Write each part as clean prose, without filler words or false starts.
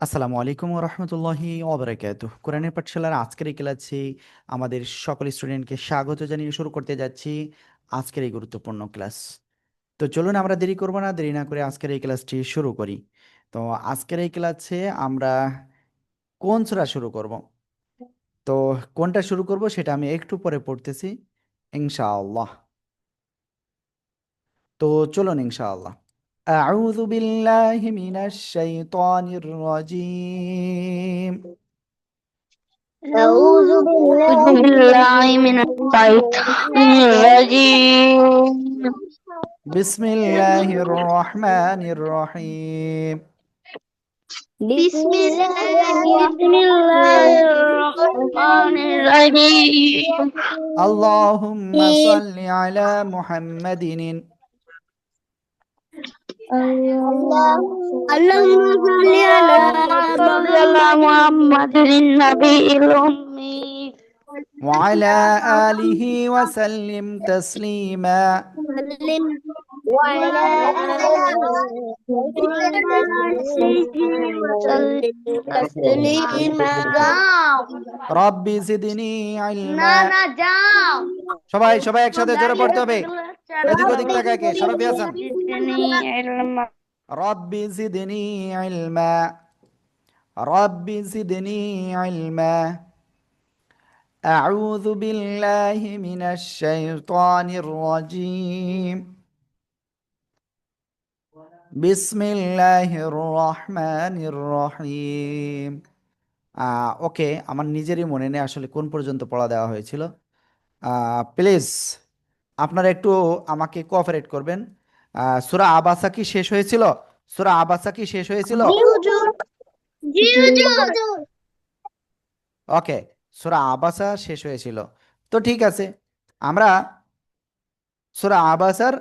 আসসালামু আলাইকুম ওয়া রাহমাতুল্লাহি ওয়া বারাকাতুহু। কোরআনের পাঠশালার আজকের এই ক্লাসে আমাদের সকল স্টুডেন্টকে স্বাগত জানিয়ে শুরু করতে যাচ্ছি আজকের এই গুরুত্বপূর্ণ ক্লাস। তো চলুন আমরা দেরি করব না, দেরি না করে আজকের এই ক্লাসটি শুরু করি। তো আজকের এই ক্লাসে আমরা কোন সূরা শুরু করব? তো কোনটা শুরু করব সেটা আমি একটু পরে পড়তেছি ইনশাআল্লাহ। তো চলুন ইনশাআল্লাহ। আউযু বিল্লাহি মিনাশ শাইতানির রাজীম। أعوذ أعوذ بالله بالله من الشيطان الرجيم. بسم الله الرحمن الرحيم. بسم الله بسم الله الرحمن الرحيم. اللهم صل على محمد. اللهم صل على صلى محمد النبي الأمي وعلى آله وسلم تسليما. محمد وعلى وسلم تسليما. رب زدني না علما. না যাও সবাই সবাই একসাথে জোরে পড়তে হবে। এদিক ওদিক তাকায় কে? শরফি হাসান। زدني علما. رب زدني علما. رب زدني علما. أعوذ بالله من الشيطان الرجيم. بسم الله الرحمن الرحيم. ওকে, আমার নিজেরই মনে নেই আসলে কোন পর্যন্ত পড়া দেওয়া হয়েছিল। প্লিজ আপনারা একটু আমাকে কোঅপারেট করবেন। সূরা আবাসা কি শেষ হয়েছিল? সূরা আবাসা কি শেষ হয়েছিল? জি হুজুর জি হুজুর ওকে, সূরা আবাসা শেষ হয়েছিল। তো ঠিক আছে, আমরা সূরা আবাসার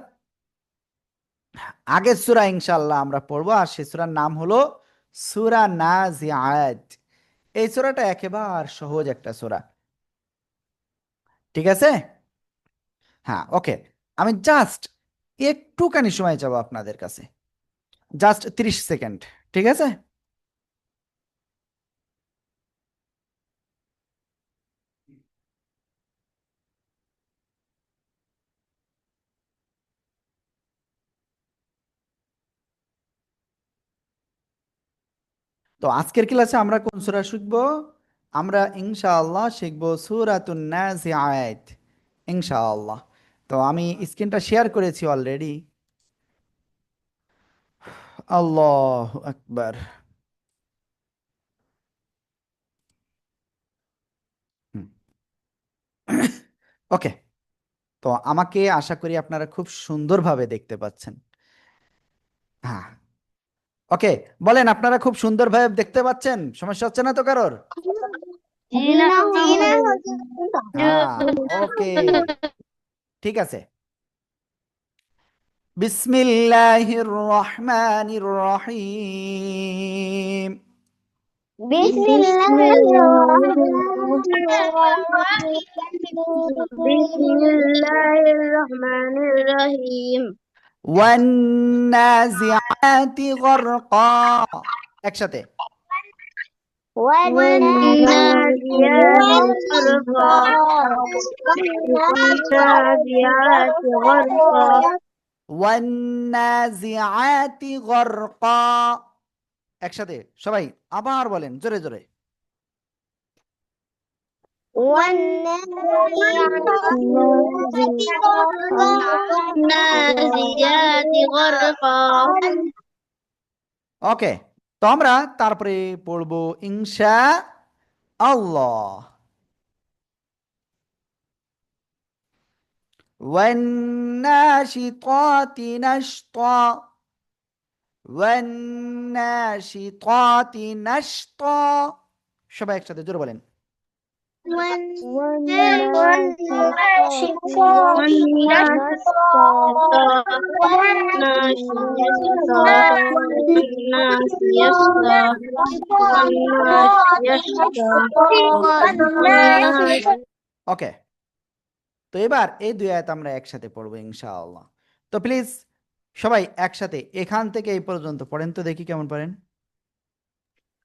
আগের সূরা ইনশাআল্লাহ আমরা পড়বো, আর সেই সূরার নাম হলো সূরা নাজিআত। এই সূরাটা একেবারে সহজ একটা সূরা, ঠিক আছে? হ্যাঁ, ওকে। আমি জাস্ট একটুখানি সময় চাবো আপনাদের কাছে, জাস্ট 30 সেকেন্ড, ঠিক আছে? তো আজকের ক্লাসে আমরা কোন সূরা শিখবো? আমরা ইনশাআল্লাহ শিখবো সূরাতুন নাজিআত ইনশাআল্লাহ। তো আমি স্ক্রিনটা শেয়ার করেছি অলরেডি। আল্লাহু আকবার। ওকে, তো আমাকে আশা করি আপনারা খুব সুন্দরভাবে দেখতে পাচ্ছেন। হ্যাঁ, ওকে, বলেন আপনারা খুব সুন্দরভাবে দেখতে পাচ্ছেন? সমস্যা হচ্ছে না তো কারোর? জিনা জি না হ্যাঁ, ওকে, ঠিক আছে। বিসমিল্লাহির রহমানির রহিম। بسم بسم الله الله الرحمن بسم الرحيم الله الرحمن الرحيم. ওয়ান্নাজিআতি গরকা। একসাথে। والنازعات غرقا. والنازعات غرقا. ওয়ান্নাজিআতি গরকা। একসাথে সবাই আবার বলেন জোরে জোরে। والنازعات غرقا. ওকে, তো আমরা তারপরে পড়বো ইনশা আল্লাহ। والناشطات نشطا. والناشطات نشطا। সবাই একসাথে জোরে বলেন। ওকে, তো এবার এই দুই আয়াত আমরা একসাথে পড়বো ইনশাআল্লাহ। তো প্লিজ সবাই একসাথে এখান থেকে এই পর্যন্ত পড়েন তো দেখি কেমন পারেন।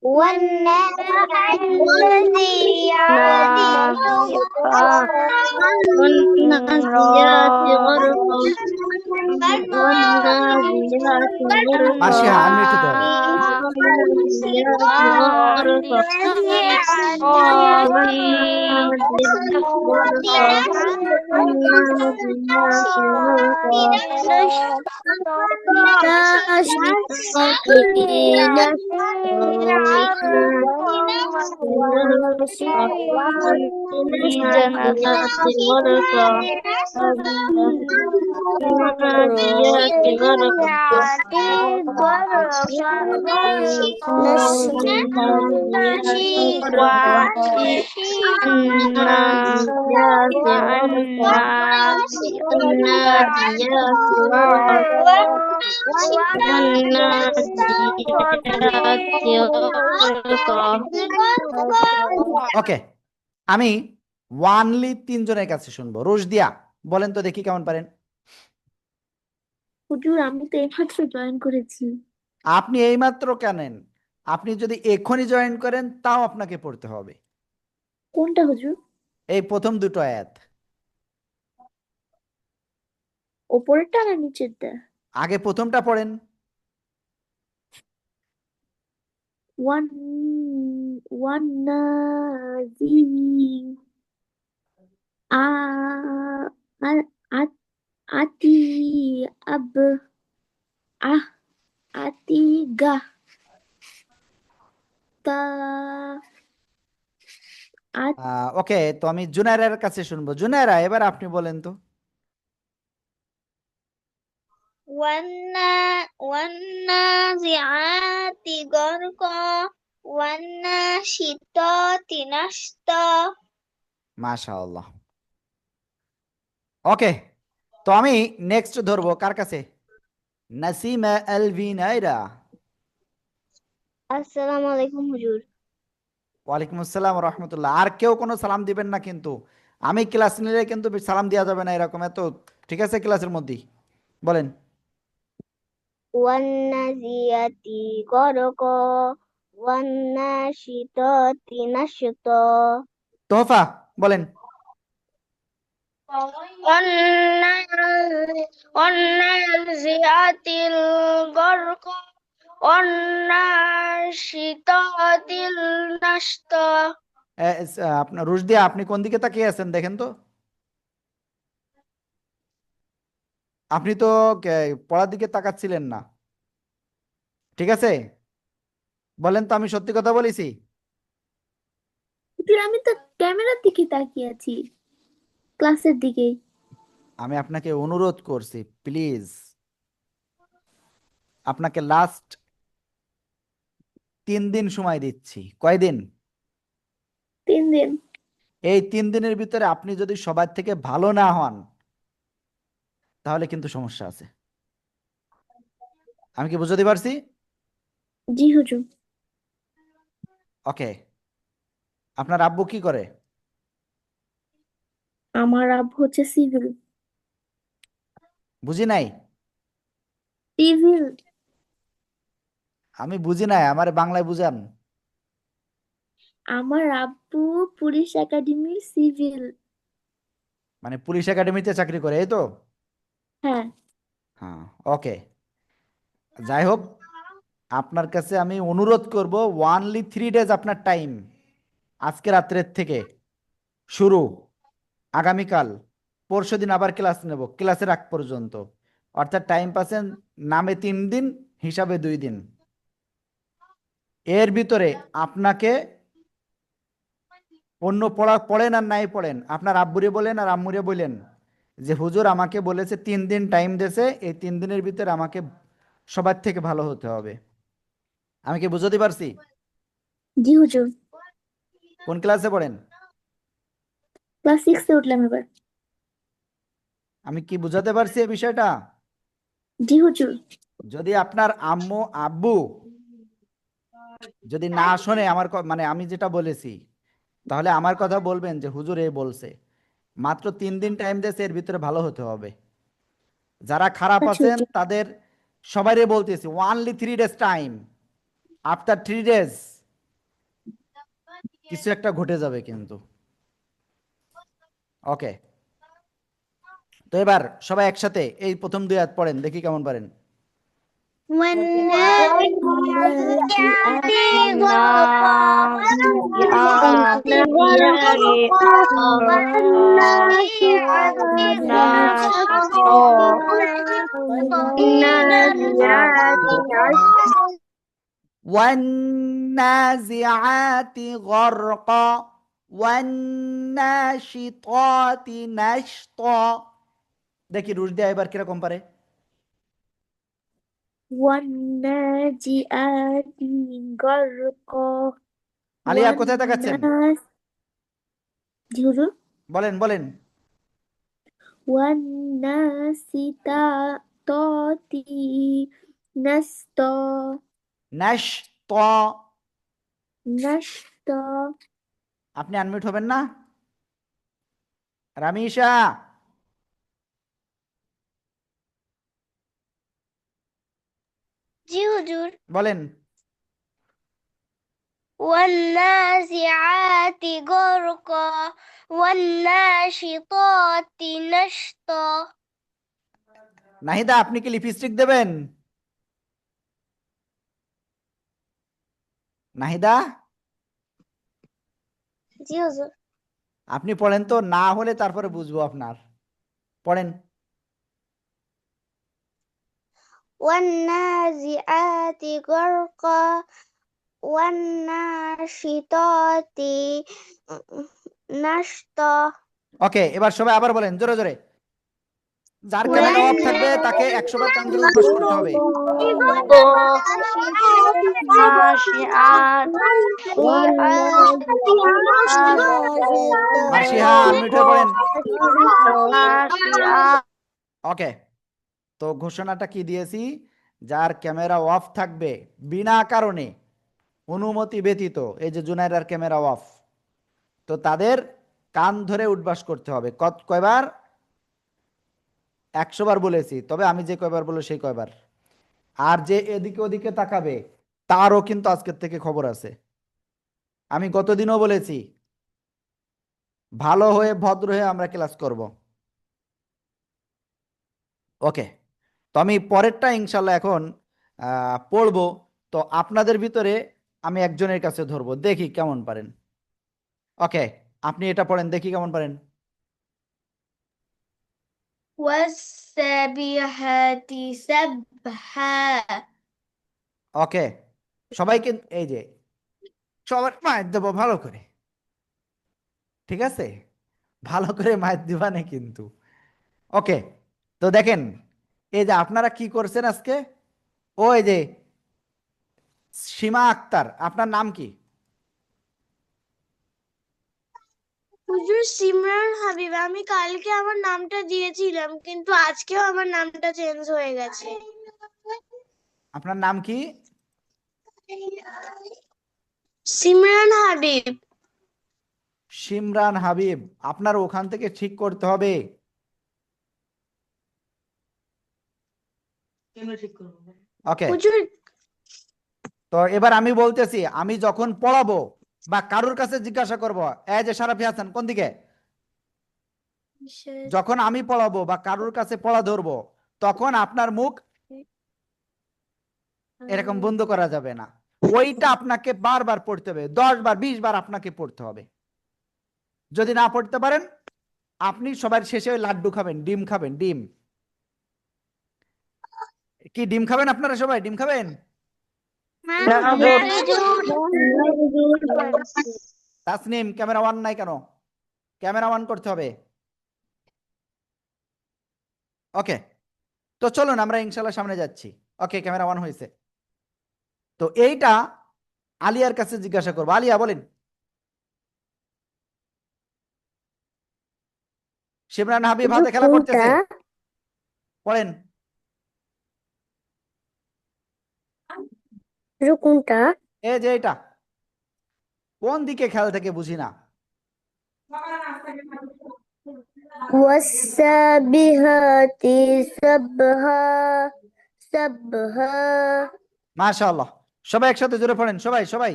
والنازعات والنازيات غرقا والنازيات غرقا মাসিহা আনমিউট হতে হবে। والنازيات غرقا والنازلات غرقا والنازلات غرقا ناشطات نشطا والنازلات غرقا والناديات غرقا والناديات غرقا النازلات غرقا الناديات غرقا والناديات غرقا ওকে, আমি ওয়ানলি তিনজনের কাছে শুনবো। রোজদিয়া বলেন তো দেখি কেমন পারেন। হুজুর আমি তো এইমাত্র জয়েন করেছি। আপনি এইমাত্র কেনেন, আপনি যদি এখনই জয়েন করেন তাও আপনাকে পড়তে হবে কোনটা হুজুর? এই প্রথম দুটো আয়াত। ওপরেরটা না নিচেরটা? আগে প্রথমটা পড়েন। ওয়ান ওয়ান নাজি আ আ আ- আতি আব আহ আতি গা তা আত ওকে, তো আমি জুনায়রার কাছে শুনবো। জুনায়রা এবার আপনি বলেন তো। والنازعات غرقا والناشطات نشطا মাশাআল্লাহ। ওকে, তো আমি নেক্সট ধরবো কার কাছে? নাসিমা আলভিনাইরা। আসসালামু আলাইকুম হুজুর। ওয়ালাইকুম আসসালাম রহমতুল্লাহ। আর কেউ কোনো সালাম দিবেন না কিন্তু, আমি ক্লাস নিলে কিন্তু সালাম দেওয়া যাবে না এরকম এত, ঠিক আছে? ক্লাসের মধ্যেই বলেন। والنازعات غرقا والناشطات نشطا তোহফা বলেন। والنازعات غرقا والناشطات نشطا আপনার রুশদিয়া আপনি কোন দিকে তাকিয়ে আছেন দেখেন তো। আপনি তো পড়ার দিকে তাকাচ্ছিলেন না, ঠিক আছে? বলেন তো আমি সত্যি কথা বলেছি? হুজুর আমি তো ক্যামেরার দিকে তাকিয়ে আছি, ক্লাসের দিকে। আমি আপনাকে অনুরোধ করছি প্লিজ, আপনাকে লাস্ট 3 দিন সময় দিচ্ছি। কয়দিন? 3 দিন। এই 3 দিনের ভিতরে আপনি যদি সবার থেকে ভালো না হন তাহলে কিন্তু সমস্যা আছে। আমি কি বুঝাতে পারছি? জি হুজুর। ওকে, আপনার আব্বু কি করে? আমার আব্বু হচ্ছে সিভিল। বুঝি নাই। সিভিল। আমি বুঝি নাই, আমার বাংলায় বুঝান। আমার আব্বু পুলিশ একাডেমির সিভিল। মানে পুলিশ একাডেমিতে চাকরি করে, এই তো? হ্যাঁ। হ্যাঁ, ওকে। যাই হোক, আপনার কাছে আমি অনুরোধ করব, ওয়ানলি 3 ডেজ আপনার টাইম, আজকে রাত্রের থেকে শুরু, আগামীকাল পরশুদিন আবার ক্লাস নেব ক্লাসের আগ পর্যন্ত, অর্থাৎ টাইম পাচ্ছেন নামে 3 দিন, হিসাবে 2 দিন। এর ভিতরে আপনাকে অন্য পড়া পড়েন আর নাই পড়েন, আপনার আব্বুরে বলেন আর আম্মুরে বলেন যে হুজুর আমাকে বলেছে 3 দিন টাইম দিয়েছে, এই 3 দিনের ভিতরে আমাকে সবার থেকে ভালো হতে হবে। আমি কি বুঝতে পারছি? জি হুজুর। কোন ক্লাসে পড়েন? ক্লাস 6-এ উঠলাম এবার। আমি কি বুঝাতে পারছি এই বিষয়টা? জি হুজুর। যদি আপনার আম্মু আব্বু যদি না শোনে আমার মানে আমি যেটা বলেছি, তাহলে আমার কথা বলবেন যে হুজুর এ বলছে, মাত্র 3 দিন টাইম দিয়েছে, এর ভিতরে ভালো হতে হবে। যারা খারাপ আচ্ছা আছেন হুজুর। তাদের সবাইরে বলতেছি only 3 days time, after 3 days কিছু একটা ঘটে যাবে কিন্তু। ওকে, তো এবার সবাই একসাথে এই প্রথম দুই আয়াত পড়েন, দেখি কেমন পারেন। والنازعات والنازعات والنازعات غرقا والناشطات نشطا। দেখি রুশদিয়া এবার কিরকম পারে। والناجئات غرقا আলিয়া কোথায় তাকাচ্ছেন? والناس জি হুজুর। বলেন বলেন। والناسطات نسطا নাশত। نشطا আপনি আনমিউট হবেন না রামিশা? জি হুজুর। বলেন। والنازعات غرقا والناشطات نشطا। নাহিদা আপনি কি লিপস্টিক দেবেন? নাহিদা জি হুজুর। আপনি পড়েন তো, না হলে তারপরে বুঝবো আপনার। পড়েন। والنازعات غرقا والناشطات نشطا। ওকে, এবার সবাই আবার বলেন জোরে জোরে। যার ক্যামেরা অফ থাকবে তাকে 100 বার কান ধরে উঠবাস করতে হবে। والناشئات মার্শিহা আনমিউট হয়ে পড়েন। والناشئات ওকে, তো ঘোষণাটা কি দিয়েছি? যার ক্যামেরা অফ থাকবে বিনা কারণে, অনুমতি ব্যতীত, এই যে জুনাইরার ক্যামেরা অফ, তো তাদের কান ধরে উঠবাস করতে হবে। কয়বার? 100 বার বলেছি, তবে আমি যে কয়বার বলবো সেই কয়বার। আর যে এদিকে ওদিকে তাকাবে তারও কিন্তু আজকের থেকে খবর আছে। আমি গতদিনও বলেছি ভালো হয়ে ভদ্র হয়ে আমরা ক্লাস করব। ওকে, তো আমি পরেরটা ইনশাল্লাহ এখন পড়বো। তো আপনাদের ভিতরে আমি একজনের কাছে ধরবো, দেখি কেমন পারেন। ওকে, আপনি এটা পড়েন, দেখি কেমন পারেন। والسابحات سبحا। ওকে, সবাইকে এই যে সবার মায়ের দেবো ভালো করে, ঠিক আছে? ভালো করে মায়ের দিবা না কিন্তু। ওকে, তো দেখেন এই যে আপনারা কি করছেন আজকে। ও এই যে সীমা আক্তার, আপনার নাম কি? হুজুর সিমরান হাবিব। আমি কালকে আমার নামটা দিয়েছিলাম কিন্তু আজকেও আমার নামটা চেঞ্জ হয়ে গেছে। আপনার নাম কি? সিমরান হাবিব। সিমরান হাবিব। আপনার ওখান থেকে ঠিক করতে হবে। ওকে, হুজুর তো এবার আমি বলতেছি, আমি যখন পড়াবো বা কারুর কাছে জিজ্ঞাসা করব, এই যে সারাফি হাসান কোন দিকে, যখন আমি পড়াবো বা কারুর কাছে পড়া ধরবো তখন আপনার মুখ এরকম বন্ধ করা যাবে না। ওইটা আপনাকে বারবার পড়তে হবে, 10 বার 20 বার আপনাকে পড়তে হবে। যদি না পড়তে পারেন আপনি সবার শেষে ওই লাড্ডু খাবেন, ডিম খাবেন। ডিম কি, ডিম খাবেন আপনারা সবাই? ডিম খাবেন? তাসনিম ক্যামেরা অন নাই কেন? ক্যামেরা অন করতে হবে। ওকে, তো চলুন আমরা ইনশাল্লাহ সামনে যাচ্ছি। ওকে, ক্যামেরা অন হয়েছে। তো এইটা আলিয়ার কাছে জিজ্ঞাসা করবো। আলিয়া বলেন। শিমরান হাবিব হাতে খেলা কোনটা? করতেছে, পড়েন। কোনটা? এই যে এটা কোন দিকে খেলা থেকে বুঝি না। والسابحات سبها سبها মাশাআল্লাহ, সবাই একসাথে জোরে পড়েন, সবাই সবাই।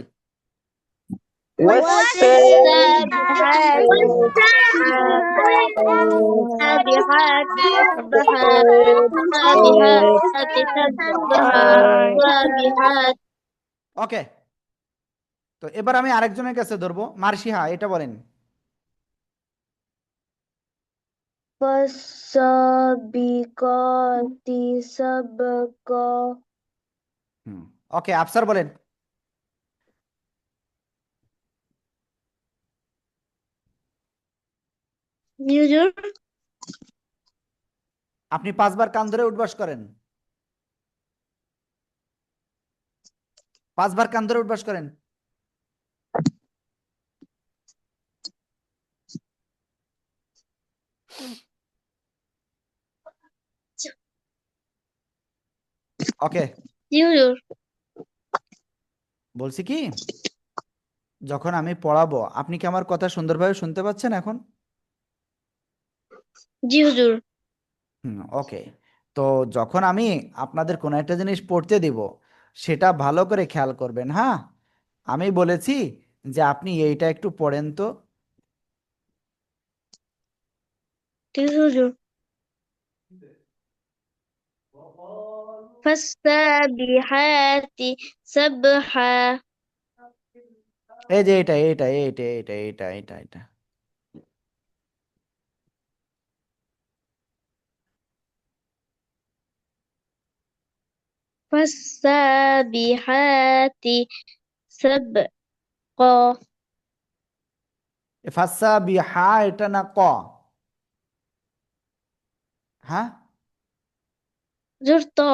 والسابحات سابحات سبحا سابحات سبحا سابحات ওকে, তো এবার আমি আরেকজনের কাছে ধরবো। মার্শিহা, এটা বলেন। فالسابقات سبقا হুম, ওকে, আফসার বলেন। হুজুর আপনি 5 বার কান ধরে উঠবাস করেন, 5 বার কান ধরে উঠবাস করেন। ওকে, জি হুজুর বলছি কি, যখন আমি পড়াবো আপনি কি আমার কথা সুন্দরভাবে শুনতে পাচ্ছেন এখন? জি হুজুর হুম, ওকে। তো যখন আমি আপনাদের কোনো একটা জিনিস পড়তে দিব, সেটা ভালো করে খেয়াল করবেন, হ্যাঁ? আমি বলেছি যে আপনি এইটা একটু পড়েন তো। ঠিক আছে হুজুর فالسابحات سبحا এই যে এটা। فالسابحات سبقا ফাসা বিহা, এটা না ক? হ্যাঁ, زرتا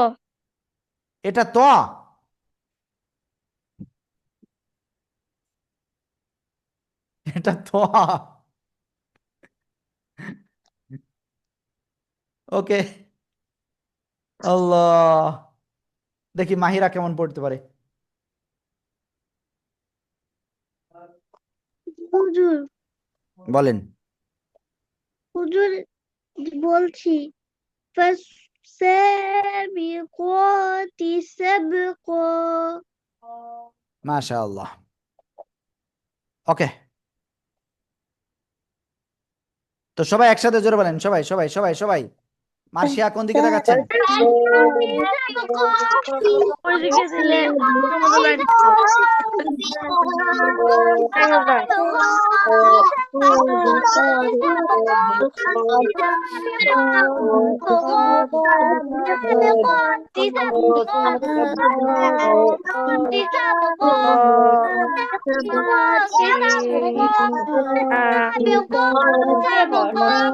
এটা তো, এটা তো। ওকে, আল্লাহ, দেখি মাহিরা কেমন পড়তে পারে। হুজুর বলেন। হুজুর বলছি فالسابقات سبقا মাশাআল্লাহ, ওকে। তো সবাই একসাথে জোরে বলেন, সবাই সবাই সবাই সবাই। মার্শিয়া কোন দিকে তাকাচ্ছেন? ওইদিকে দিলে আমাদের লাইন দিচ্ছে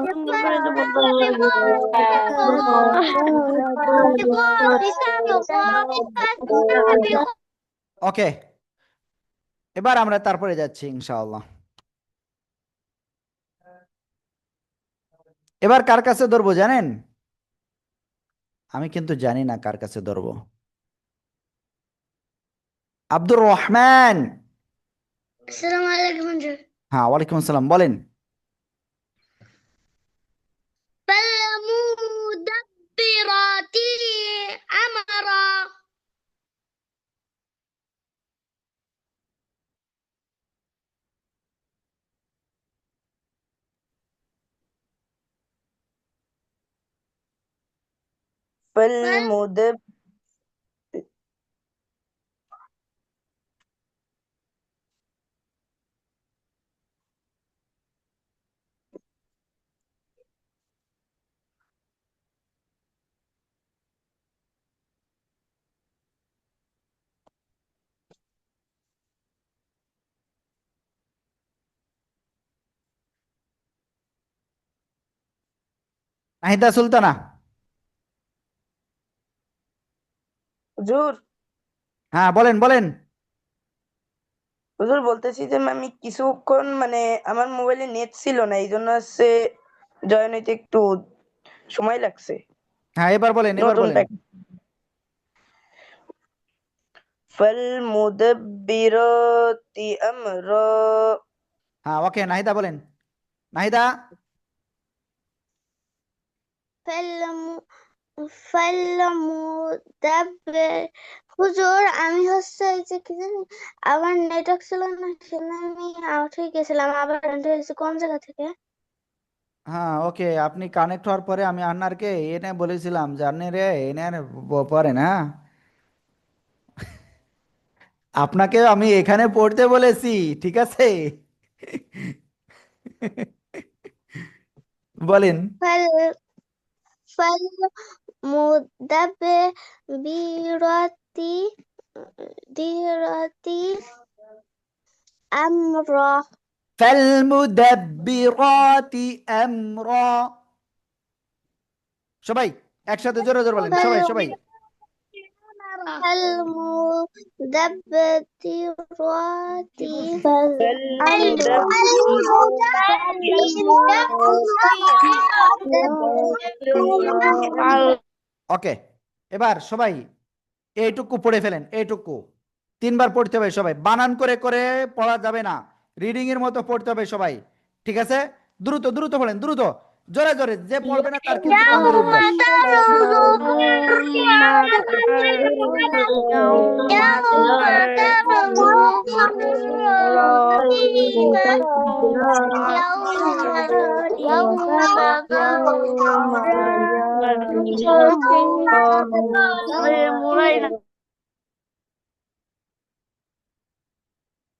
সুন্দর করে তো বলতে লাগে ওকে, এবার আমরা তারপরে যাচ্ছি ইনশাআল্লাহ। এবার কার কাছে ধরবো জানেন? আমি কিন্তু জানি না কার কাছে ধরবো। আব্দুর রহমান। আসসালামু আলাইকুম হুজুর হ্যাঁ, ওয়ালাইকুম আসসালাম, বলেন। فالمدبرات أمرا فالمدب নাহিদা সুলতানা। হুজুর হ্যাঁ, বলেন বলেন। হুজুর বলতেছি যে আমি কিছুক্ষণ মানে আমার মোবাইলে নেট ছিল না, এই জন্য হচ্ছে জয়েন হইতে একটু সময় লাগছে। হ্যাঁ, এবার বলেন, এবার নতুন বলেন। প্যাক ফালমুদাব্বিরাতি আমরা হ্যাঁ, ওকে, নাহিদা বলেন। নাহিদা। فالم فالمدبر হুজুর আমি হচ্ছে এই যে কি জানি আমার নেটওয়ার্ক ছিল না সেজন্য আমি আউট হয়ে গেছিলাম আবার এন্টার হয়েছে কোন জায়গা থেকে হ্যাঁ ওকে, আপনি কানেক্ট হওয়ার পরে আমি আন্নারকে এনে বলেছিলাম যে আন্নে রে এনে পড়েন, হ্যাঁ আপনাকে আমি এখানে পড়তে বলেছি, ঠিক আছে? বলেন। ফাল ফাল মুদাব্বিরাতি দিরাতি আমরা ফালমুদাব্বিরাতি আমরা। সবাই একসাথে জোরে জোরে বলেন, ফাল সবাই সবাই। ফাল মুদাব্বিরাতি ওকে, এবার সবাই এইটুকু পড়ে ফেলেন, এইটুকু 3 বার পড়তে হবে সবাই, বানান করে করে পড়া যাবে না, রিডিং এর মতো পড়তে হবে সবাই, ঠিক আছে? দ্রুত দ্রুত পড়েন, দ্রুত, জোরে জোরে, যে পড়বে না তার কিন্তু কমে উঠবে।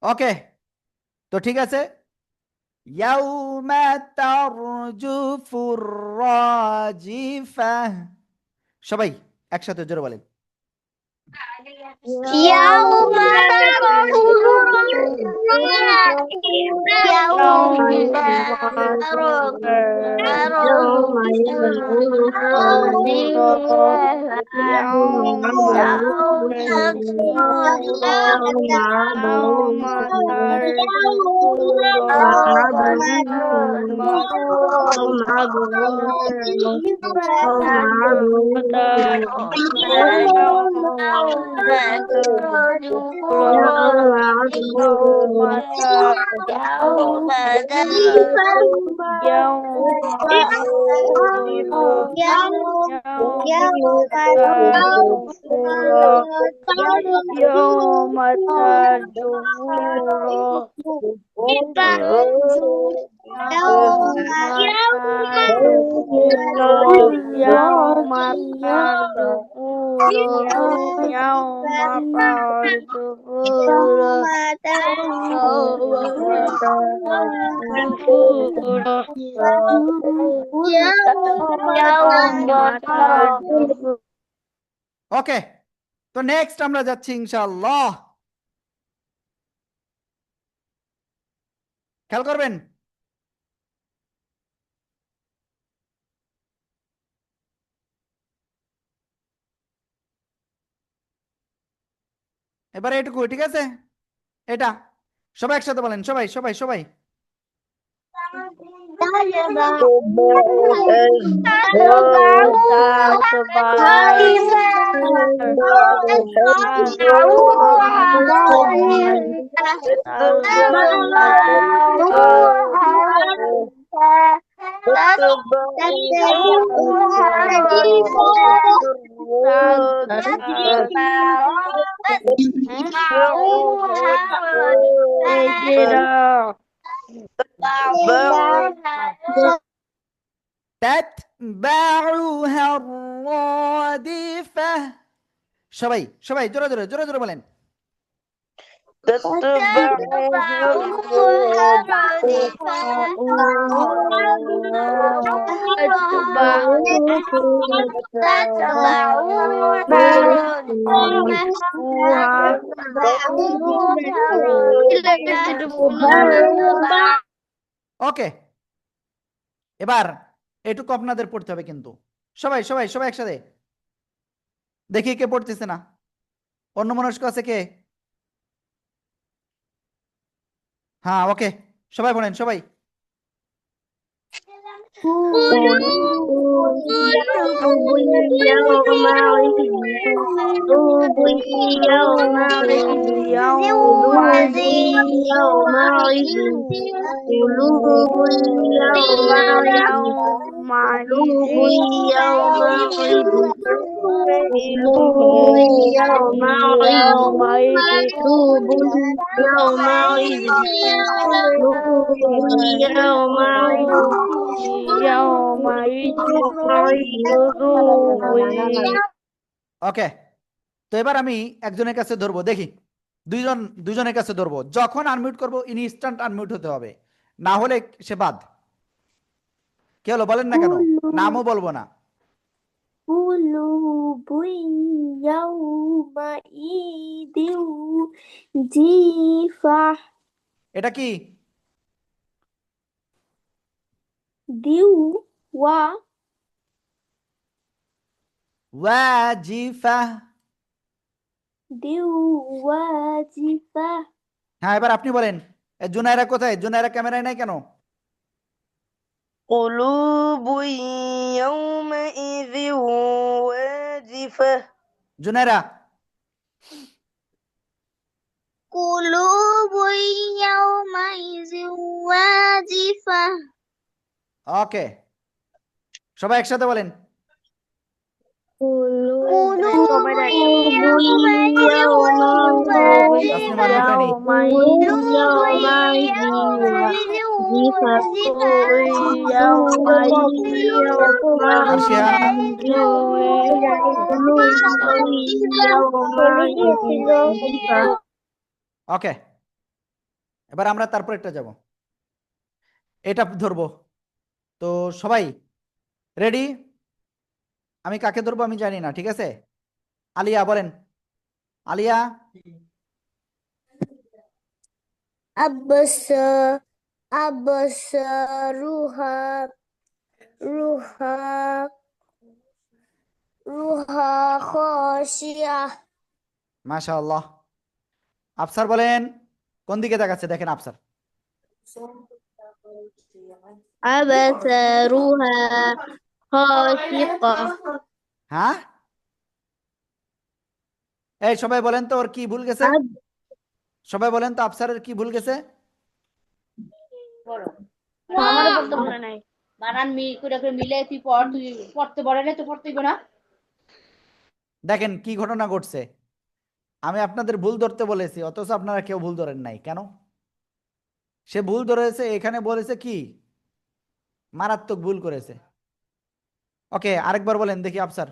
ওকে, তো ঠিক আছে। ইয়াউমা তারজুফুর রাজিফা। সবাই একসাথে জোরে বলেন। ওকে, তো নেক্সট আমরা যাচ্ছি ইনশাআল্লাহ, খেয়াল করবেন। এবারে এটুকু, ঠিক আছে? এটা সবাই একসাথে বলেন, সবাই সবাই সবাই। তাতবাউহা রাদিফা। সবাই সবাই জোরে জোরে জোরে জোরে বলেন। ওকে, এবার এটুকু আপনাদের পড়তে হবে কিন্তু, সবাই সবাই সবাই একসাথে। দেখি কে পড়তেছে না, অন্যমনস্ক আছে কে? হ্যাঁ ওকে, সবাই পড়েন সবাই। قلوب يومئذ قلوب يومئذ قلوب يومئذ قلوب يومئذ قلوب يومئذ قلوب يومئذ قلوب يومئذ قلوب يومئذ ওকে, তো এবার আমি একজনের কাছে ধরবো, দেখি দুজনের কাছে ধরবো। যখন আনমিউট করবো ইনস্ট্যান্ট আনমিউট হতে হবে, না হলে সে বাদ। কি হলো বলেন না কেন? নামও বলবো না। قلوب يومئذ جيفة এটা কি? দিউ ওয়া ওয়াজিফা। দিউ ওয়াজিফা হ্যাঁ, এবার আপনি বলেন। জুনায়রা কোথায়? জুনায়রা ক্যামেরায় নাই কেন? قلوب يومئذ واجفة জুনায়রা। قلوب يومئذ واجفة ওকে, সবাই একসাথে বলেন। قلوب তাসনিম আনমিউট হয়নি। আরশিয়া। ওকে, এবার আমরা তারপর একটা যাব, এটা ধরবো। তো সবাই রেডি? আমি কাকে ধরবো আমি জানি না, ঠিক আছে? আলিয়া বলেন। আলিয়া। أبصارها روحا خاشعة মাশাআল্লাহ। আফসার বলেন। কোন দিকে দেখাচ্ছে দেখেন আফসার। أبصارها خاشقة হ্যাঁ, এই সবাই বলেন তো ওর কি ভুল গেছে? সবাই বলেন তো আফসারের কি ভুল গেছে? আমারও বলতে মনে নাই বানান করে মিলে তুই পড় তুই পড়তে বলে না তো পড়তেই না দেখেন কি ঘটনা ঘটছে। আমি আপনাদের ভুল ধরতে বলেছি, অথচ আপনারা কেউ ভুল ধরেন নাই কেন? সে ভুল ধরেছে, এখানে বলেছে কি মারাত্মক ভুল করেছে। ওকে, আরেকবার বলেন দেখি আফসার।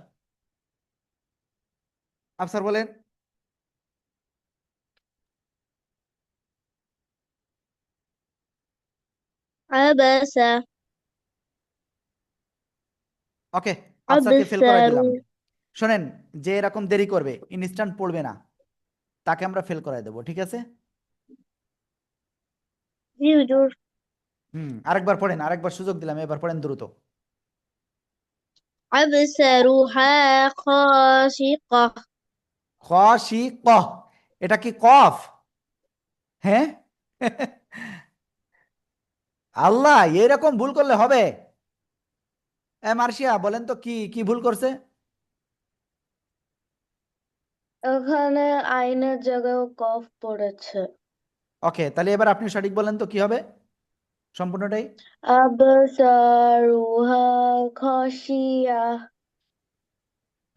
আফসার বলেন। عبس ওকে, আফসারকে ফেল করাই দিলাম। أبصر শোনেন, যে এরকম দেরি করবে, ইনস্ট্যান্ট পড়বে না, তাকে আমরা ফেল করাই দেবো, ঠিক আছে? জি হুজুর আরেকবার পড়েন, আরেকবার সুযোগ দিলাম, এবার পড়েন দ্রুত। أبصرها خاشقة খাশিকাহ, এটা কি কফ? হ্যাঁ। আল্লাহ, এরকম ভুল করলে হবে? মার্শিয়া বলেন তো কি কি ভুল করছে? এখানে আইনের জায়গায় কফ পড়েছে ওকে, তাহলে এবার আপনি সঠিক বলেন তো কি হবে সম্পূর্ণটাই? أبصرها خاشعة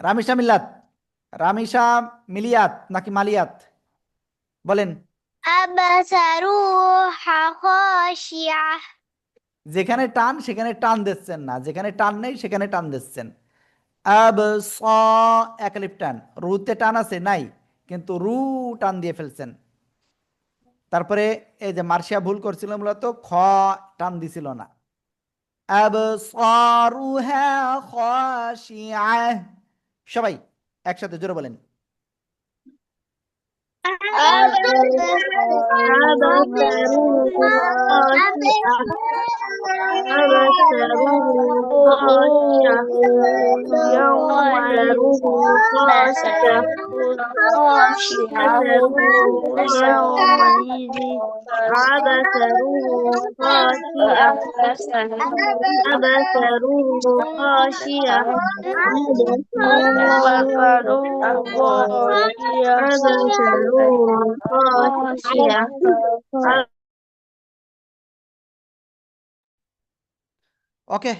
রামিশা মিল্লাত, রামিশা মিলিয়াত নাকি মালিয়াত বলেন। أبصارها خاشعة যেখানে টান সেখানে টান দিচ্ছেন না, যেখানে টান নেই সেখানে টান দিচ্ছেন। আব স একালিপ টান, রুতে টান আছে নাই, কিন্তু রু টান দিয়ে ফেলছেন। তারপরে এই যে মার্শিয়া ভুল করছিল, মূলত খ টান দিছিল না। আব সারুহা খাশিআহ। সবাই একসাথে জোরে বলেন। أبصرها خاشعة ওকে,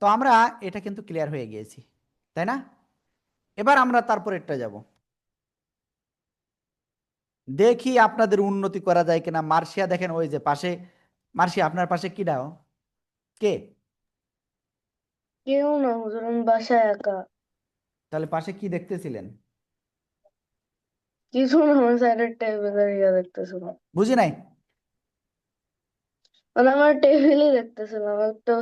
তো আমরা এটা কিন্তু ক্লিয়ার হয়ে গিয়েছি, তাই না? এবার আমরা তারপরেরটা যাব, দেখি আপনাদের উন্নতি করা যায় কিনা। মার্শিয়া দেখেন ওই যে পাশে, মার্শিয়া আপনার পাশে কি দাও, কে? কেউ না হুজুর, আমি বাসায় একা। তাহলে পাশে কি দেখতেছিলেন? কিছু না, আমার স্যারের টেবিলের দেখতেছিলাম। বুঝি নাই। মানে আমার টেবিলই দেখতেছিলাম, একটা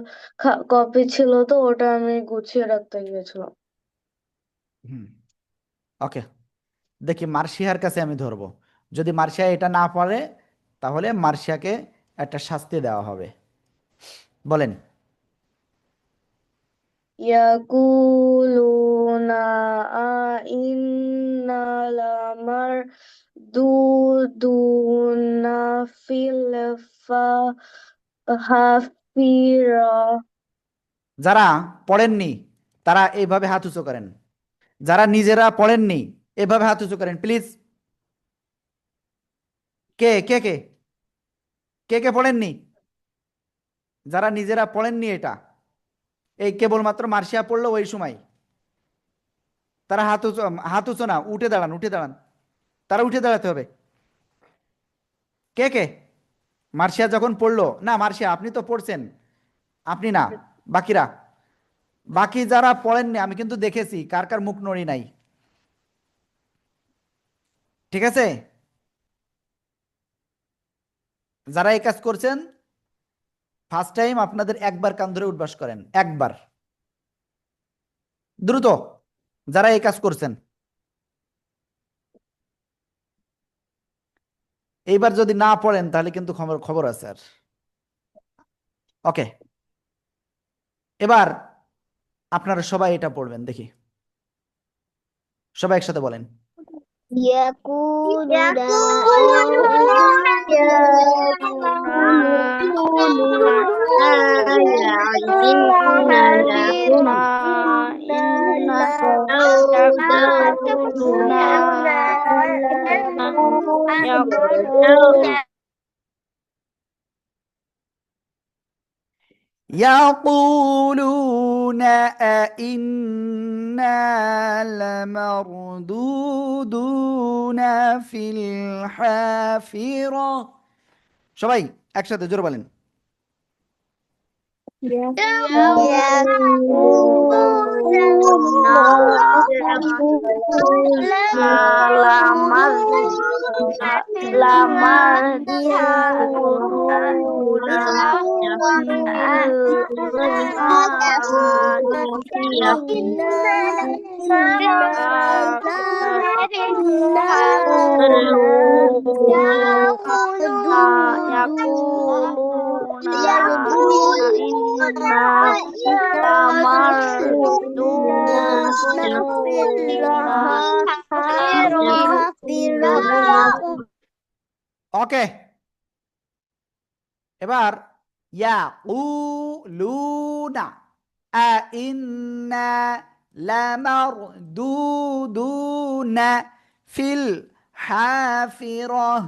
কপি ছিল তো, ওটা আমি গুছিয়ে রাখতে গিয়েছিলাম। হুম, ওকে, দেখি মার্শিয়ার কাছে আমি ধরবো। যদি মার্শিয়া এটা না পারে তাহলে মার্শিয়াকে একটা শাস্তি দেওয়া হবে। বলেন। ইয়াকুলুনা আইন্না লামারদুদুনা ফিল হাফিরা। যারা পড়েননি তারা এইভাবে হাত উঁচু করেন, যারা নিজেরা পড়েননি এভাবে হাত উঁচু করেন প্লিজ। কে কে কে কে কে পড়েননি? যারা নিজেরা পড়েননি এটা, এই কেবলমাত্র মার্শিয়া পড়লো ওই সময়, তারা হাত উঁচু, হাত উঁচু না, উঠে দাঁড়ান, উঠে দাঁড়ান, তারা উঠে দাঁড়াতে হবে। কে কে মার্শিয়া যখন পড়লো, না মার্শিয়া আপনি তো পড়ছেন, আপনি না, বাকিরা, বাকি যারা পড়েননি আমি কিন্তু দেখেছি কার কার মুখ নড়ি নাই, ঠিক আছে? যারা এই কাজ করছেন ফার্স্ট টাইম আপনাদের একবার কান ধরে উঠবাস করেন, একবার, দ্রুত, যারা এই কাজ করছেন। এইবার যদি না পড়েন তাহলে কিন্তু খবর খবর আছে আর। ওকে, এবার আপনারা সবাই এটা পড়বেন, দেখি সবাই একসাথে বলেন। يقولون أئنا لمردودون في الحافرة। সবাই একসাথে জোরে বলেন। ওকে, এবার ইয়াকুলুনা আইন্না লামারদুদুনা ফিল হাফিরাহ।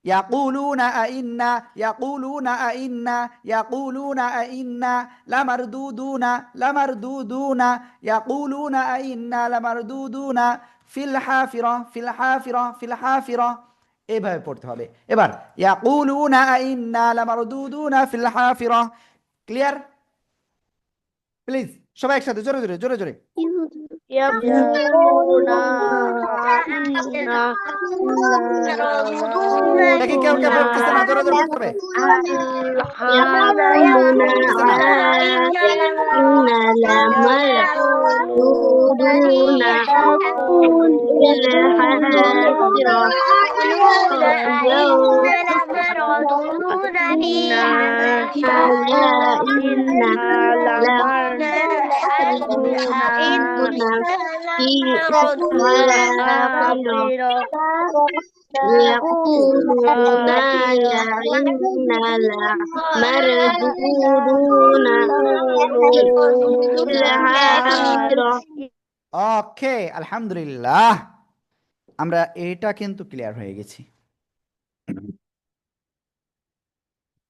يقولون أئنا يقولون أئنا يقولون أئنا لمردودون لمردودون يقولون أئنا لمردودون في الحافرة في الحافرة في الحافرة এইভাবে পড়তে হবে। এবার ইয়াকুলুনা আইন্না লামারদুদুনা ফিল হাফিরা। ক্লিয়ার? প্লিজ সবাই একসাথে জোরে জোরে জোরে জোরে। يقولون إنا দেখি কেউ কেউ পড়তেছে না, জোরে জোরে পড়তে হবে। يقولون পড়তেছে না। إنا لمردودون في الحافرة كلا إنا لمردودون في الحافرة يقولون يا إنا لمردودون في الحافرة ওকে, আলহামদুলিল্লাহ, আমরা এটা কিন্তু ক্লিয়ার হয়ে গেছি।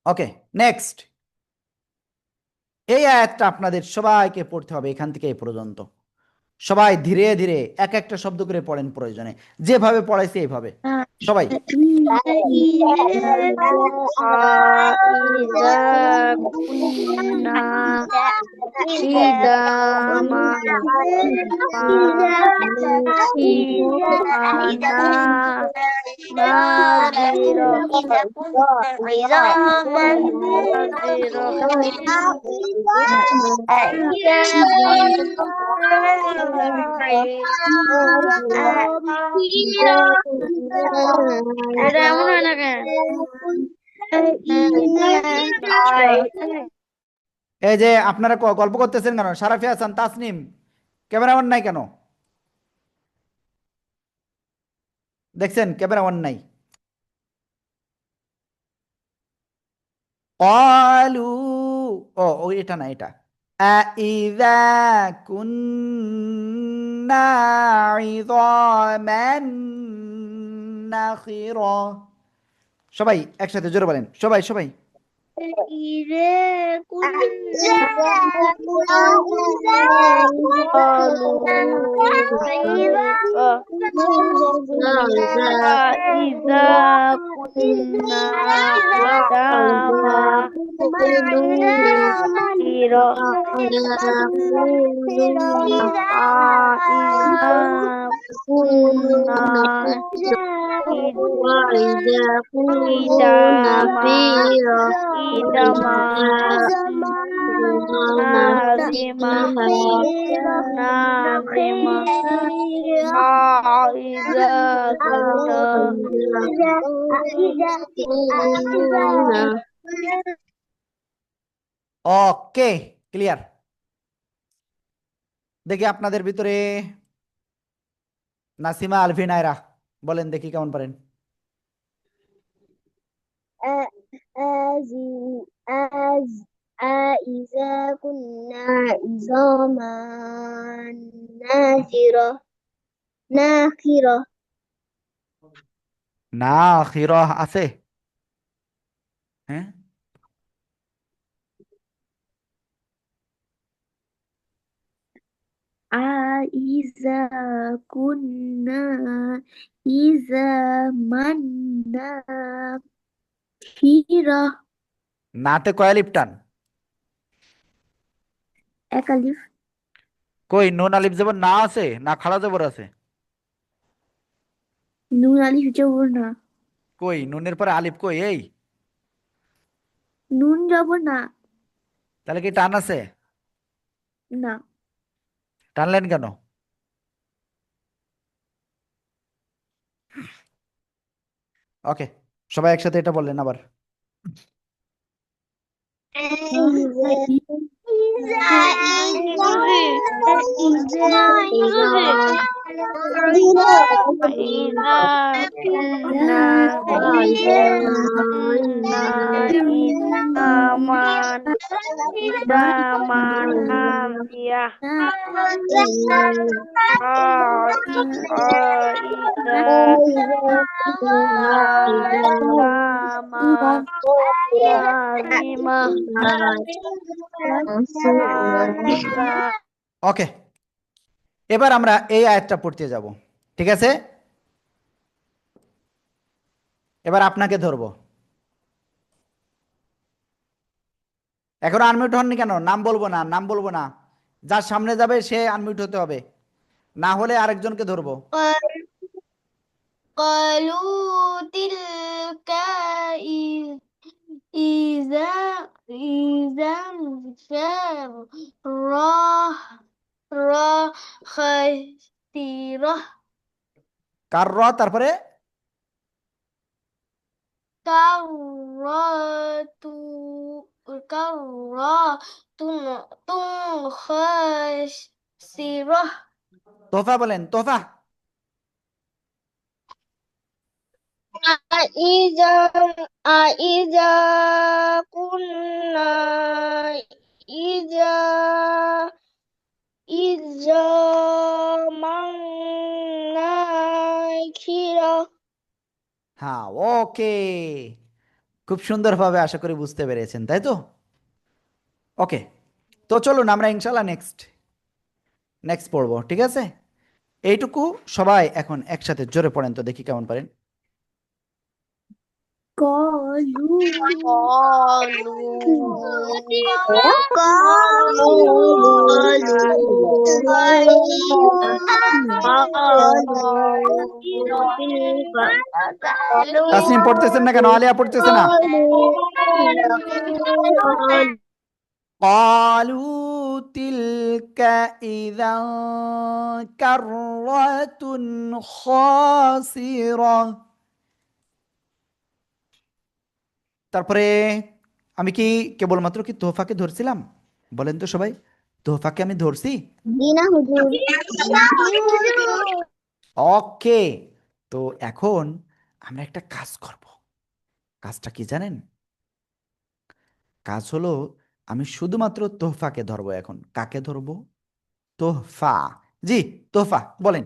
ওকে, নেক্সট। এই আয়াতটা আপনাদের সবাইকে পড়তে হবে এখান থেকে এই পর্যন্ত। সবাই ধীরে ধীরে এক একটা শব্দ করে পড়েন, প্রয়োজনে যেভাবে পড়াইছে এইভাবে সবাই। এটা এমন হয় না কেন? এই যে আপনারা গল্প করতেছেন কেন? সারাফি হাসান, তাসনিম, ক্যামেরা অন নাই কেন? দেখছেন ক্যামেরা অন নাই? ক্বালু, ও ও এটা না, এটা আইযা কুন্না ইযামান নাখিরা। সবাই একসাথে জোরে বলেন, সবাই সবাই। ওকে, ক্লিয়ার। দেখি আপনাদের ভিতরে নাসিমা, আলফিন, আয়রা, বলেন দেখি কেমন পারেন। أإذا كنا عظاما ناخرة না খিরা আছে? হ্যাঁ, أإذا كنا إذا منا خيرة নাতে কয় আলিফ টান? এক আলিফ। কই নুন আলিফ জবর না আছে না খাড়া জবর আছে? নুন আলিফ জবর না। কই নুনের পরে আলিফ কই? এই নুন জবর না। তাহলে কি টান আছে? না। টানলেন কেন? ওকে, সবাই একসাথে এটা বললেন আবার। ওকে, এবার আমরা এই আয়াতটা পড়তে যাব, ঠিক আছে? এবার আপনাকে ধরবো। এখন আনমিউট হননি কেন? নাম বলবো না, নাম বলবো না, যার সামনে যাবে সে আনমিউট হতে হবে। না হলে আরেকজনকে ধরবো। قالوا تلك إذا إذا كرة خاسرة কার র তারপরে كرة خاسرة তোফা বলেন, তোফা। أإذا أإذا كنا إذا إذا منا كرة হ্যাঁ, ওকে, খুব সুন্দরভাবে আশা করি বুঝতে পেরেছেন, তাই তো? ওকে, তো চলুন আমরা ইনশাল্লাহ নেক্সট নেক্সট পড়বো, ঠিক আছে? এইটুকু সবাই এখন একসাথে জোরে পড়েন তো দেখি কেমন পারেন। তাসনিম পড়তেছেন না কেন? আলিয়া পড়তেছে না? قالوا تلك إذا كرة خاسرة। তারপরে আমি কি কেবলমাত্র কি তোহফাকে ধরছিলাম? বলেন তো সবাই, তোহফাকে আমি ধরছি? ওকে, তো এখন আমরা একটা কাজ করব। কাজটা কি জানেন? কাজ হলো আমি শুধুমাত্র তোহফাকে ধরবো। এখন কাকে ধরবো? তোহফা। জি, তোহফা বলেন।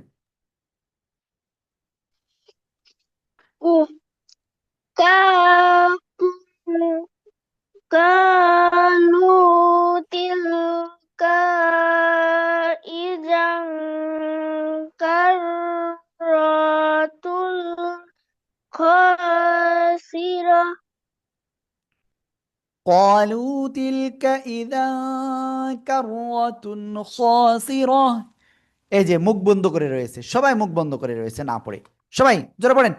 قالوا تلك إذا كرة خاسرة قالوا تلك إذا كرة خاسرة। এই যে মুখ বন্ধ করে রয়েছে, সবাই মুখ বন্ধ করে রয়েছে না পড়ে, সবাই জোরে পড়েন।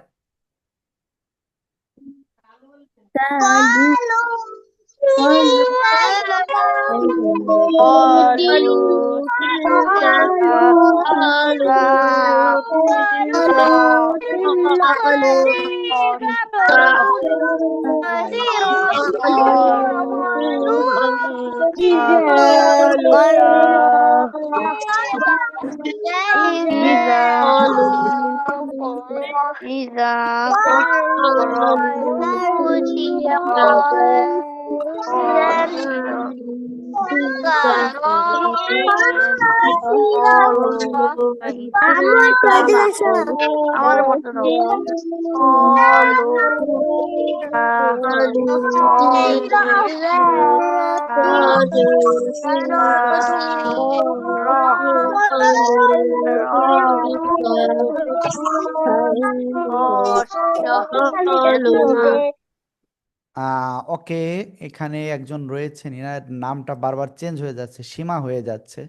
ওকে, এখানে একজন রয়েছেন, এনার নামটা বারবার চেঞ্জ হয়ে যাচ্ছে, সীমা হয়ে যাচ্ছে,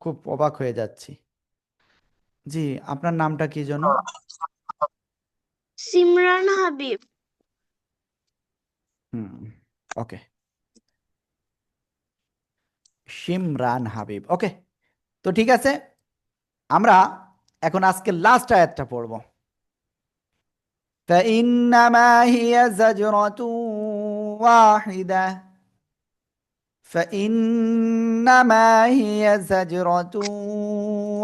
খুব অবাক হয়ে যাচ্ছি। জি, আপনার নামটা কি যেন? সিমরান হাবিব। ওকে, শিমরান হাবিব। ওকে, তো ঠিক আছে, আমরা এখন আজকে লাস্ট আয়াতটা পড়ব। فإنما هي زجرة واحدة فإنما هي زجرة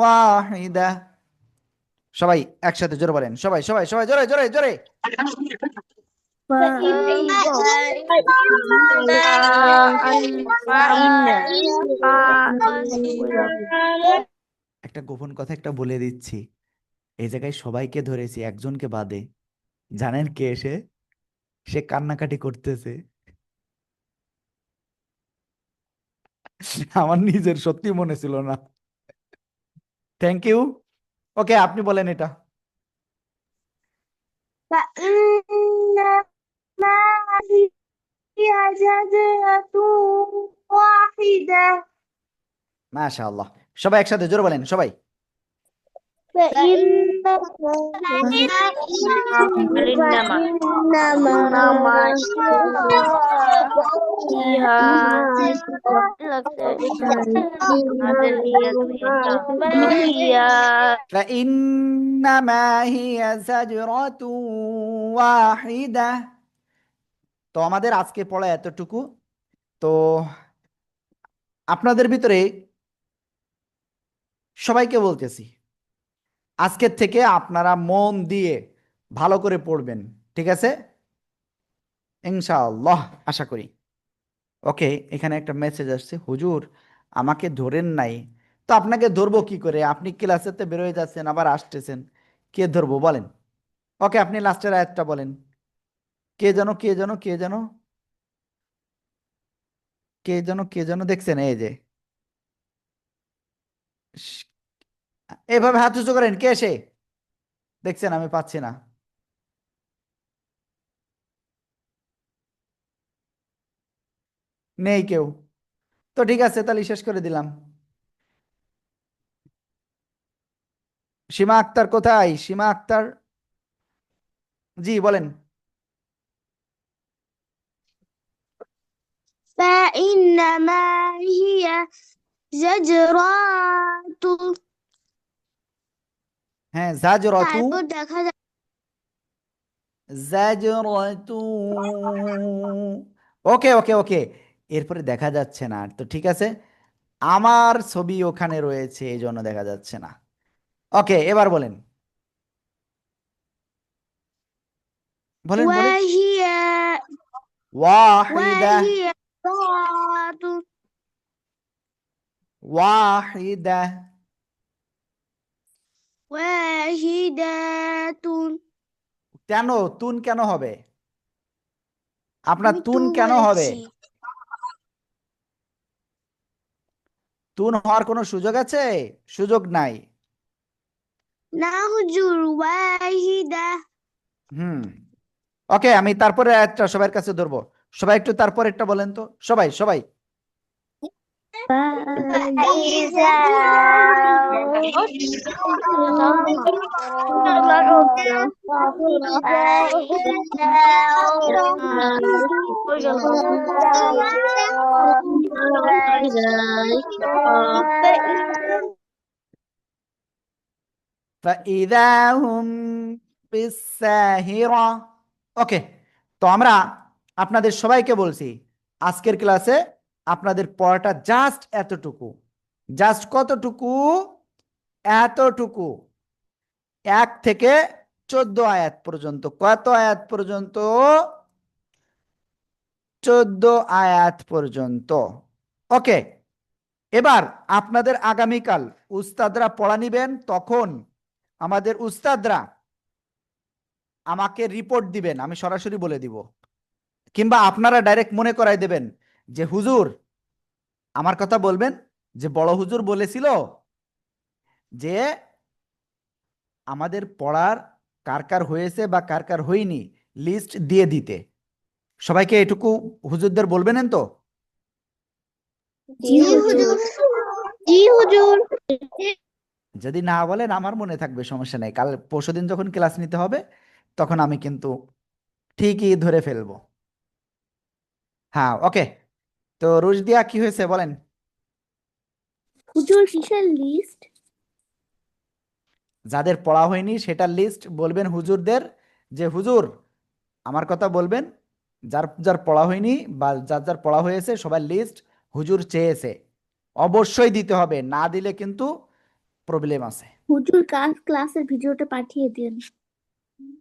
واحدة। সবাই একসাথে জোরে বলেন, সবাই সবাই সবাই জোরে জোরে জোরে। একটা গোপন কথা একটা বলে দিচ্ছি, এই জায়গায় সবাইকে ধরেছি, একজনকে বাদে। জানেন কে? সে সে কান্নাকাটি করতেছে। আমার নিজের সত্যি মনে ছিল না। Thank you. ওকে, আপনি বলেন এটা। মাশাআল্লাহ, সবাই একসাথে জোরে বলেন সবাই। فإنما هي زجرة واحدة। তো আমাদের আজকে পড়া এতটুকু। তো আপনাদের ভিতরে সবাইকে বলতেছি, আজকের থেকে আপনারা মন দিয়ে ভালো করে পড়বেন, ঠিক আছে? ইনশাআল্লাহ আশা করি। ওকে, এখানে একটা মেসেজ আসছে, হুজুর আমাকে ধরেন নাই। তো আপনাকে ধরবো কি করে? আপনি ক্লাসেতে বেরোয় যাচ্ছেন আবার আসতেছেন, কে ধরবো বলেন? ওকে, আপনি লাস্টের আয়াতটা বলেন। কে যেন কে যেন কে যেন কে যেন কে যেন দেখছেন, এই যে শ- এভাবে হাত উঁচু করেন, কে সে? দেখছেন আমি পাচ্ছি না। নেই কেউ। তো ঠিক আছে, তাহলে শেষ করে দিলাম। সীমা আক্তার কোথায়? সীমা আক্তার, জি বলেন। فإنما هي زجرات হ্যাঁ, জাজরাতু। তারপর দেখা যায় জাজরাতু। ওকে ওকে ওকে, এরপরে দেখা যাচ্ছে না, তো ঠিক আছে। আমার ছবি ওখানে রয়েছে এই জন্য দেখা যাচ্ছে না। ওকে, এবার বলেন, বলেন বলেন। وهي ওয়াহিদা। وهي ضاعت ওয়াহিদা। واحدة কেন তুন কেন হবে? আপনার আমি তুন তু কেন হবে? বলেছি তুন হওয়ার কোনো সুযোগ আছে? সুযোগ নাই। না হুজুর ওয়াহিদা হুম। ওকে, আমি তারপরে একটা সবার কাছে ধরবো। সবাই একটু তারপর একটা বলেন তো, সবাই সবাই। فإذا فإذا هم بالساهرة। ওকে, তো আমরা আপনাদের সবাইকে বলছি, আজকের ক্লাসে আপনাদের পড়াটা জাস্ট এতটুকু। জাস্ট কতটুকু? এতটুকু। 1 থেকে 14 আয়াত পর্যন্ত। কত আয়াত পর্যন্ত? 14 আয়াত পর্যন্ত। ওকে, এবার আপনাদের আগামীকাল উস্তাদরা পড়া নিবেন, তখন আমাদের উস্তাদরা আমাকে রিপোর্ট দিবেন, আমি সরাসরি বলে দিব, কিংবা আপনারা ডাইরেক্ট মনে করাই দেবেন যে হুজুর, আমার কথা বলবেন যে বড় হুজুর বলেছিল যে আমাদের পড়ার কার কার হয়েছে বা কার কার হয়নি লিস্ট দিয়ে দিতে। সবাইকে এটুকু হুজুরদের বলবেন তো? জি হুজুর। জি হুজুর যদি না বলেন আমার মনে থাকবে, সমস্যা নেই, কাল পরশুদিন যখন ক্লাস নিতে হবে তখন আমি কিন্তু ঠিকই ধরে ফেলবো। হ্যাঁ, ওকে। তো রুশদিয়া, কি হয়েছে বলেন? হুজুর কিসের লিস্ট? যাদের পড়া হয়নি সেটার লিস্ট বলবেন হুজুরদের, যে হুজুর আমার কথা বলবেন, যার যার পড়া হয়নি বা যার যার পড়া হয়েছে সবার লিস্ট হুজুর চেয়েছে, অবশ্যই দিতে হবে, না দিলে কিন্তু প্রবলেম আছে। হুজুর ক্লাসের ভিডিওটা পাঠিয়ে দিন।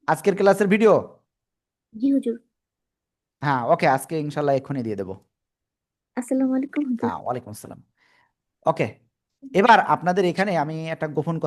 আজকের ক্লাসের ভিডিও? জি হুজুর। হ্যাঁ, ওকে, আজকে ইনশাল্লাহ এক্ষুনি দিয়ে দেবো। আসসালামু আলাইকুম হুজুর। হ্যাঁ, ওয়ালাইকুম আসসালাম। ওকে, এবার আপনাদের এখানে আমি একটা গোপন